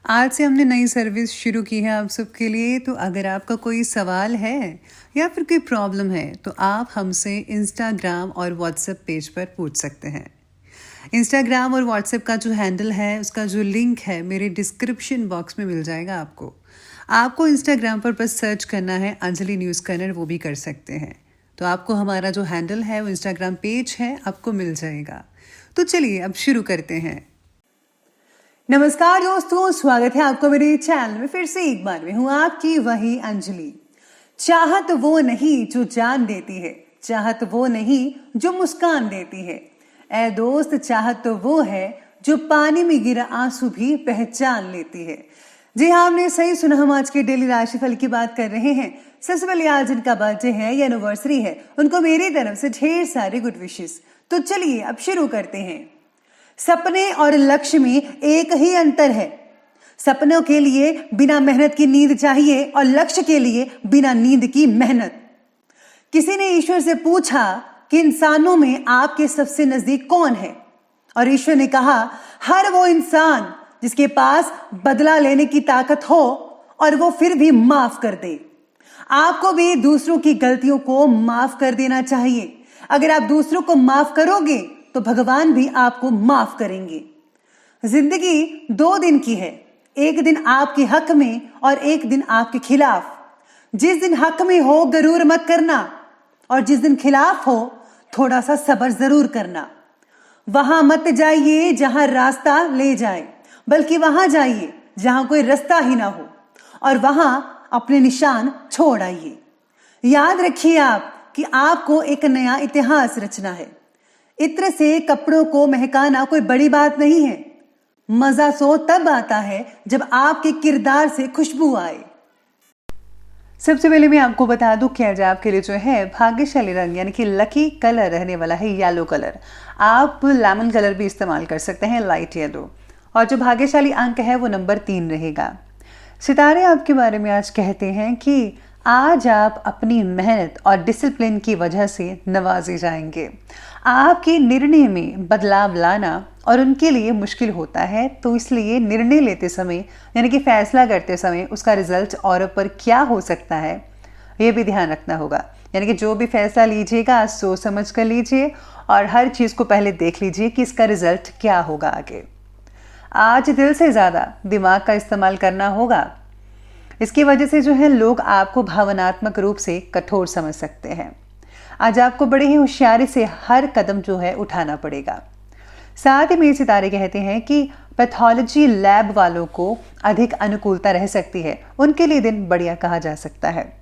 आज से हमने नई सर्विस शुरू की है आप सबके लिए। तो अगर आपका कोई सवाल है या फिर कोई प्रॉब्लम है तो आप हमसे इंस्टाग्राम और व्हाट्सएप पेज पर पूछ सकते हैं। इंस्टाग्राम और व्हाट्सएप का जो हैंडल है, उसका जो लिंक है, मेरे डिस्क्रिप्शन बॉक्स में मिल जाएगा आपको। आपको इंस्टाग्राम पर बस सर्च करना है अंजलि न्यूज़ कॉर्नर, वो भी कर सकते हैं। तो आपको हमारा जो हैंडल है वो इंस्टाग्राम पेज है, आपको मिल जाएगा। तो चलिए अब शुरू करते हैं। नमस्कार दोस्तों, स्वागत है आपको मेरे चैनल में फिर से एक बार। मैं हूँ आपकी वही अंजलि। चाहत वो नहीं जो जान देती है, चाहत वो नहीं जो मुस्कान देती है। ऐ दोस्त, चाहत तो वो है जो पानी में गिरा आंसू भी पहचान लेती है। जी हाँ, आपने सही सुना। हम आज के डेली राशिफल की बात कर रहे हैं। सबसे पहले आज जिनका बर्थडे है या एनिवर्सरी है, उनको मेरी तरफ से ढेर सारे गुड विशेस। तो चलिए अब शुरू करते हैं। सपने और लक्ष्य में एक ही अंतर है। सपनों के लिए बिना मेहनत की नींद चाहिए और लक्ष्य के लिए बिना नींद की मेहनत। किसी ने ईश्वर से पूछा कि इंसानों में आपके सबसे नजदीक कौन है, और ईश्वर ने कहा, हर वो इंसान जिसके पास बदला लेने की ताकत हो और वो फिर भी माफ कर दे। आपको भी दूसरों की गलतियों को माफ कर देना चाहिए। अगर आप दूसरों को माफ करोगे तो भगवान भी आपको माफ करेंगे। जिंदगी 2 दिन की है, एक दिन आपके हक में और एक दिन आपके खिलाफ। जिस दिन हक में हो गरूर मत करना, और जिस दिन खिलाफ हो थोड़ा सा सब्र जरूर करना। वहां मत जाइए जहां रास्ता ले जाए, बल्कि वहां जाइए जहां कोई रास्ता ही ना हो, और वहां अपने निशान छोड़ आइए। याद रखिए आप कि आपको एक नया इतिहास रचना है। इत्र से कपड़ों को महकाना कोई बड़ी बात नहीं है। मजा सो तब आता है जब आपके किरदार से खुशबू आए। सबसे पहले मैं आपको बता दूं कि आज आपके लिए जो है भाग्यशाली रंग यानी कि लकी कलर रहने वाला है येलो कलर। आप लेमन कलर भी इस्तेमाल कर सकते हैं, लाइट येलो। और जो भाग्यशाली अंक है वो नंबर 3 रहेगा। सितारे आपके बारे में आज कहते हैं कि आज आप अपनी मेहनत और डिसिप्लिन की वजह से नवाजे जाएंगे। आपके निर्णय में बदलाव लाना और उनके लिए मुश्किल होता है, तो इसलिए निर्णय लेते समय यानी कि फैसला करते समय उसका रिजल्ट और पर क्या हो सकता है ये भी ध्यान रखना होगा। यानी कि जो भी फैसला लीजिएगा सोच समझ कर लीजिए और हर चीज़ को पहले देख लीजिए कि इसका रिजल्ट क्या होगा आगे। आज दिल से ज़्यादा दिमाग का इस्तेमाल करना होगा। इसकी वजह से जो है लोग आपको भावनात्मक रूप से कठोर समझ सकते हैं। आज आपको बड़े ही होशियारी से हर कदम जो है उठाना पड़ेगा। साथ ही मेरे सितारे कहते हैं कि पैथोलॉजी लैब वालों को अधिक अनुकूलता रह सकती है, उनके लिए दिन बढ़िया कहा जा सकता है।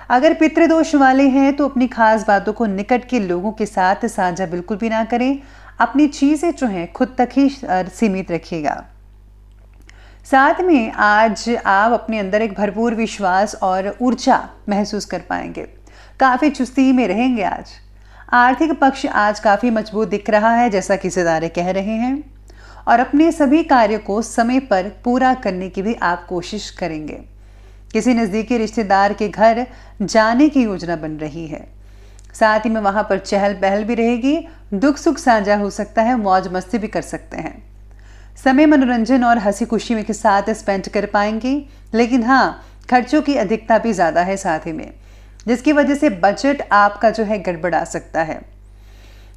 अगर पितृदोष वाले हैं तो अपनी खास बातों को निकट के लोगों के साथ साझा बिल्कुल भी ना करें। अपनी चीज़ें जो हैं खुद तक ही सीमित रखिएगा। साथ में आज आप अपने अंदर एक भरपूर विश्वास और ऊर्जा महसूस कर पाएंगे। काफ़ी चुस्ती में रहेंगे आज। आर्थिक पक्ष आज काफ़ी मजबूत दिख रहा है, जैसा कि सितारे कह रहे हैं, और अपने सभी कार्यों को समय पर पूरा करने की भी आप कोशिश करेंगे। किसी नज़दीकी रिश्तेदार के घर जाने की योजना बन रही है। साथ ही में वहाँ पर चहल पहल भी रहेगी। दुख सुख साझा हो सकता है, मौज मस्ती भी कर सकते हैं। समय मनोरंजन और हंसी खुशी में के साथ स्पेंड कर पाएंगे, लेकिन हाँ, खर्चों की अधिकता भी ज़्यादा है साथ ही में, जिसकी वजह से बजट आपका जो है गड़बड़ा सकता है।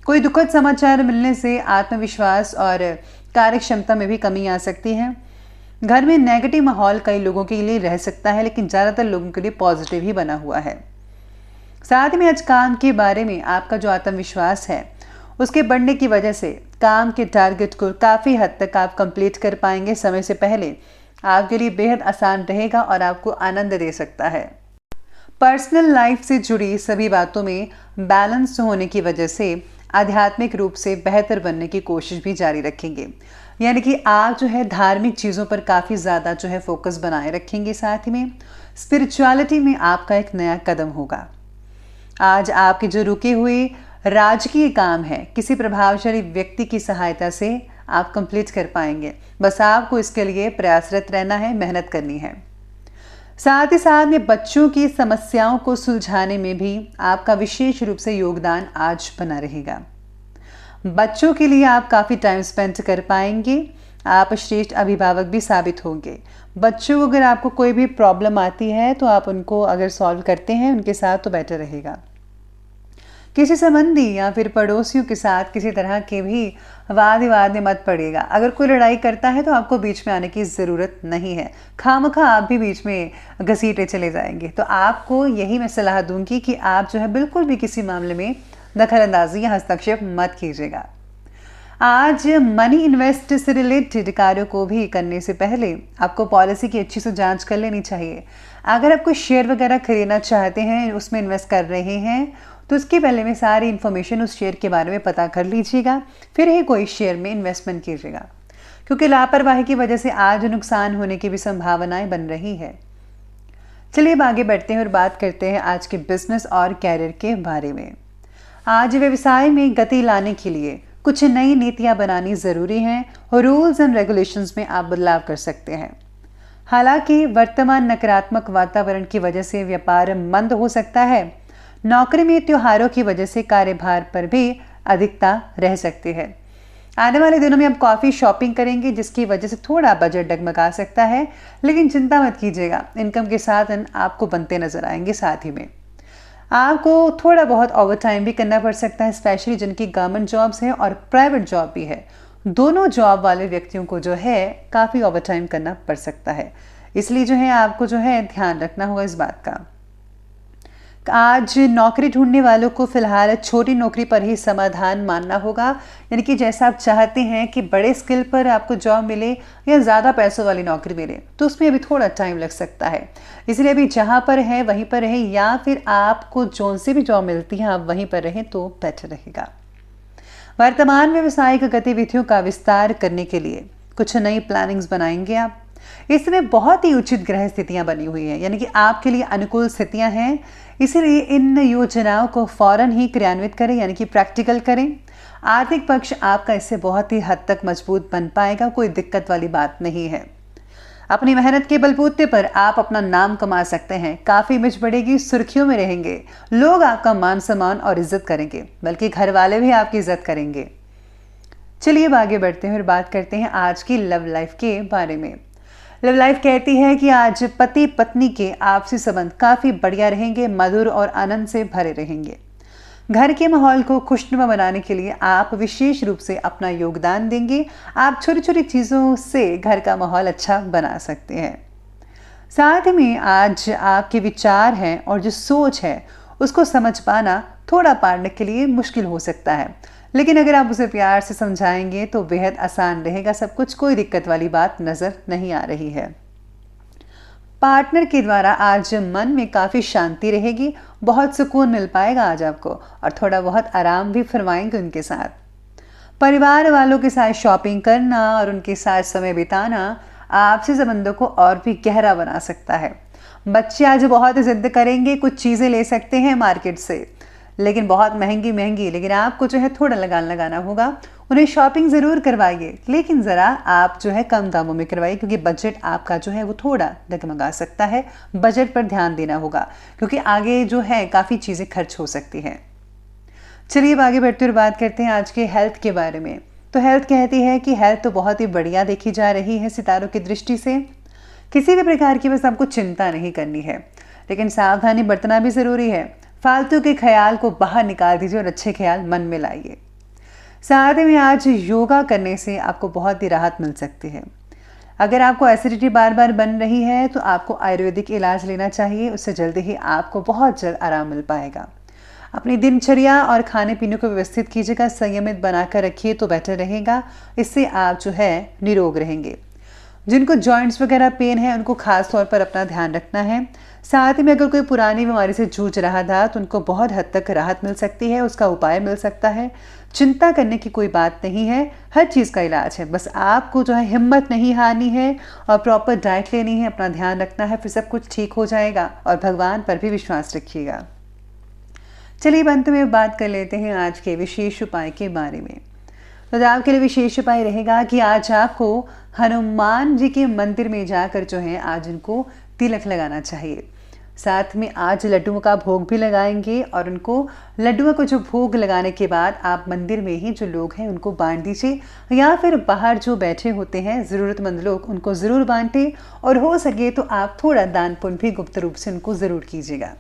कोई दुखद समाचार मिलने से आत्मविश्वास और कार्य क्षमता में भी कमी आ सकती है। घर में नेगेटिव माहौल कई लोगों के लिए रह सकता है, लेकिन ज़्यादातर लोगों के लिए पॉजिटिव ही बना हुआ है। साथ में आज काम के बारे में आपका जो आत्मविश्वास है उसके बढ़ने की वजह से काम के टारगेट को काफ़ी हद तक आप कंप्लीट कर पाएंगे समय से पहले। आपके लिए बेहद आसान रहेगा और आपको आनंद दे सकता है। पर्सनल लाइफ से जुड़ी सभी बातों में बैलेंस होने की वजह से आध्यात्मिक रूप से बेहतर बनने की कोशिश भी जारी रखेंगे। यानी कि आप जो है धार्मिक चीज़ों पर काफ़ी ज़्यादा जो है फोकस बनाए रखेंगे। साथ ही में स्पिरिचुअलिटी में आपका एक नया कदम होगा। आज आपके जो रुके हुए राजकीय काम है किसी प्रभावशाली व्यक्ति की सहायता से आप कंप्लीट कर पाएंगे। बस आपको इसके लिए प्रयासरत रहना है, मेहनत करनी है। साथ ही साथ में बच्चों की समस्याओं को सुलझाने में भी आपका विशेष रूप से योगदान आज बना रहेगा। बच्चों के लिए आप काफ़ी टाइम स्पेंड कर पाएंगे आप श्रेष्ठ अभिभावक भी साबित होंगे। बच्चों को अगर आपको कोई भी प्रॉब्लम आती है तो आप उनको अगर सॉल्व करते हैं उनके साथ तो बेटर रहेगा। किसी संबंधी या फिर पड़ोसियों के साथ किसी तरह के भी वाद विवाद में मत पड़िएगा। अगर कोई लड़ाई करता है तो आपको बीच में आने की ज़रूरत नहीं है। खामखा आप भी बीच में घसीटे चले जाएंगे। तो आपको यही मैं सलाह दूंगी कि आप जो है बिल्कुल भी किसी मामले में दखल अंदाजी या हस्तक्षेप मत कीजिएगा। आज मनी इन्वेस्ट से रिलेटेड कार्यों को भी करने से पहले आपको पॉलिसी की अच्छी से जांच कर लेनी चाहिए। अगर आप कोई शेयर वगैरह खरीदना चाहते हैं, उसमें इन्वेस्ट कर रहे हैं, तो उसके पहले में सारी इन्फॉर्मेशन उस शेयर के बारे में पता कर लीजिएगा, फिर ही कोई शेयर में इन्वेस्टमेंट कीजिएगा, क्योंकि लापरवाही की वजह से आज नुकसान होने की भी संभावनाएं बन रही है। चलिए अब आगे बढ़ते हैं और बात करते हैं आज के बिजनेस और कैरियर के बारे में। आज व्यवसाय में गति लाने के लिए कुछ नई नीतियां बनानी ज़रूरी हैं और रूल्स एंड रेगुलेशंस में आप बदलाव कर सकते हैं। हालांकि वर्तमान नकारात्मक वातावरण की वजह से व्यापार मंद हो सकता है। नौकरी में त्योहारों की वजह से कार्यभार पर भी अधिकता रह सकती है। आने वाले दिनों में आप काफ़ी शॉपिंग करेंगे, जिसकी वजह से थोड़ा बजट डगमगा सकता है, लेकिन चिंता मत कीजिएगा, इनकम के साधन आपको बनते नजर आएंगे। साथ ही में आपको थोड़ा बहुत ओवर टाइम भी करना पड़ सकता है, स्पेशली जिनकी गवर्नमेंट जॉब्स हैं और प्राइवेट जॉब भी है। दोनों जॉब वाले व्यक्तियों को जो है काफ़ी ओवर टाइम करना पड़ सकता है, इसलिए जो है आपको जो है ध्यान रखना होगा इस बात का। आज नौकरी ढूंढने वालों को फिलहाल छोटी नौकरी पर ही समाधान मानना होगा, यानी कि जैसा आप चाहते हैं कि बड़े स्किल पर आपको जॉब मिले या ज़्यादा पैसों वाली नौकरी मिले, तो उसमें अभी थोड़ा टाइम लग सकता है। इसलिए अभी जहाँ पर है वहीं पर रहें, या फिर आपको जोन से भी जॉब मिलती है आप वहीं पर रहें तो बेटर रहेगा। वर्तमान व्यावसायिक गतिविधियों का विस्तार करने के लिए कुछ नई प्लानिंग्स बनाएंगे आप। इस समय बहुत ही उचित ग्रह स्थितियां बनी हुई हैं, यानी कि आपके लिए अनुकूल स्थितियां हैं, इसीलिए इन योजनाओं को फौरन ही क्रियान्वित करें, यानी कि प्रैक्टिकल करें। आर्थिक पक्ष आपका इससे बहुत ही हद तक मजबूत बन पाएगा, कोई दिक्कत वाली बात नहीं है। अपनी मेहनत के बलबूते पर आप अपना नाम कमा सकते हैं, काफ़ी इमेज बढ़ेगी, सुर्खियों में रहेंगे, लोग आपका मान सम्मान और इज्जत करेंगे, बल्कि घर वाले भी आपकी इज्जत करेंगे। चलिए अब आगे बढ़ते हैं और बात करते हैं आज की लव लाइफ के बारे में। लव लाइफ कहती है कि आज पति पत्नी के आपसी संबंध काफ़ी बढ़िया रहेंगे, मधुर और आनंद से भरे रहेंगे। घर के माहौल को खुशनुमा बनाने के लिए आप विशेष रूप से अपना योगदान देंगे। आप छोटी छोटी चीज़ों से घर का माहौल अच्छा बना सकते हैं। साथ में आज आपके विचार हैं और जो सोच है उसको समझ पाना थोड़ा पारने के लिए मुश्किल हो सकता है, लेकिन अगर आप उसे प्यार से समझाएंगे तो बेहद आसान रहेगा सब कुछ, कोई दिक्कत वाली बात नज़र नहीं आ रही है। पार्टनर के द्वारा आज मन में काफ़ी शांति रहेगी, बहुत सुकून मिल पाएगा आज आपको, और थोड़ा बहुत आराम भी फरमाएंगे उनके साथ। परिवार वालों के साथ शॉपिंग करना और उनके साथ समय बिताना आपसी संबंधों को और भी गहरा बना सकता है। बच्चे आज बहुत जिद करेंगे, कुछ चीज़ें ले सकते हैं मार्केट से, लेकिन बहुत महंगी, लेकिन आपको जो है थोड़ा लगाना होगा। उन्हें शॉपिंग ज़रूर करवाइए, लेकिन ज़रा आप जो है कम दामों में करवाइए, क्योंकि बजट आपका जो है वो थोड़ा डगमगा सकता है। बजट पर ध्यान देना होगा, क्योंकि आगे जो है काफ़ी चीज़ें खर्च हो सकती हैं। चलिए अब आगे बढ़ते हुए बात करते हैं आज के हेल्थ के बारे में। तो हेल्थ कहती है कि हेल्थ तो बहुत ही बढ़िया देखी जा रही है सितारों की दृष्टि से। किसी भी प्रकार की बस आपको चिंता नहीं करनी है, लेकिन सावधानी बरतना भी ज़रूरी है। फालतू के ख्याल को बाहर निकाल दीजिए और अच्छे ख्याल मन में लाइए। साथ में आज योगा करने से आपको बहुत ही राहत मिल सकती है। अगर आपको एसिडिटी बार बार बन रही है तो आपको आयुर्वेदिक इलाज लेना चाहिए, उससे जल्दी ही आपको बहुत जल्द आराम मिल पाएगा। अपनी दिनचर्या और खाने पीने को व्यवस्थित कीजिएगा, संयमित बनाकर रखिए तो बेटर रहेगा, इससे आप जो है निरोग रहेंगे। जिनको जॉइंट्स वगैरह पेन है उनको खास तौर पर अपना ध्यान रखना है। साथ ही में अगर कोई पुरानी बीमारी से जूझ रहा था तो उनको बहुत हद तक राहत मिल सकती है, उसका उपाय मिल सकता है। चिंता करने की कोई बात नहीं है, हर चीज़ का इलाज है, बस आपको जो है हिम्मत नहीं हारनी है और प्रॉपर डाइट लेनी है, अपना ध्यान रखना है, फिर सब कुछ ठीक हो जाएगा। और भगवान पर भी विश्वास रखिएगा। चलिए अंत में बात कर लेते हैं आज के विशेष उपाय के बारे में। तो आपके लिए विशेष उपाय रहेगा कि आज आपको हनुमान जी के मंदिर में जाकर जो है आज उनको तिलक लगाना चाहिए। साथ में आज लड्डुओं का भोग भी लगाएंगे और उनको लड्डुओं को जो भोग लगाने के बाद आप मंदिर में ही जो लोग हैं उनको बांट दीजिए या फिर बाहर जो बैठे होते हैं ज़रूरतमंद लोग उनको ज़रूर बांटें और हो सके तो आप थोड़ा दान पुण्य भी गुप्त रूप से उनको ज़रूर कीजिएगा।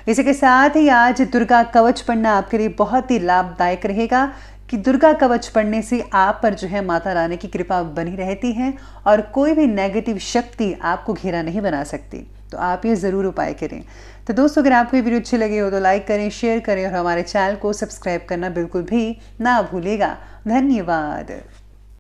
इसी के साथ ही आज दुर्गा कवच पढ़ना आपके लिए बहुत ही लाभदायक रहेगा कि दुर्गा कवच पढ़ने से आप पर जो है माता रानी की कृपा बनी रहती है और कोई भी नेगेटिव शक्ति आपको घेरा नहीं बना सकती। तो आप ये ज़रूर उपाय करें। तो दोस्तों, अगर आपको ये वीडियो अच्छी लगी हो तो लाइक करें, शेयर करें और हमारे चैनल को सब्सक्राइब करना बिल्कुल भी ना भूलिएगा। धन्यवाद।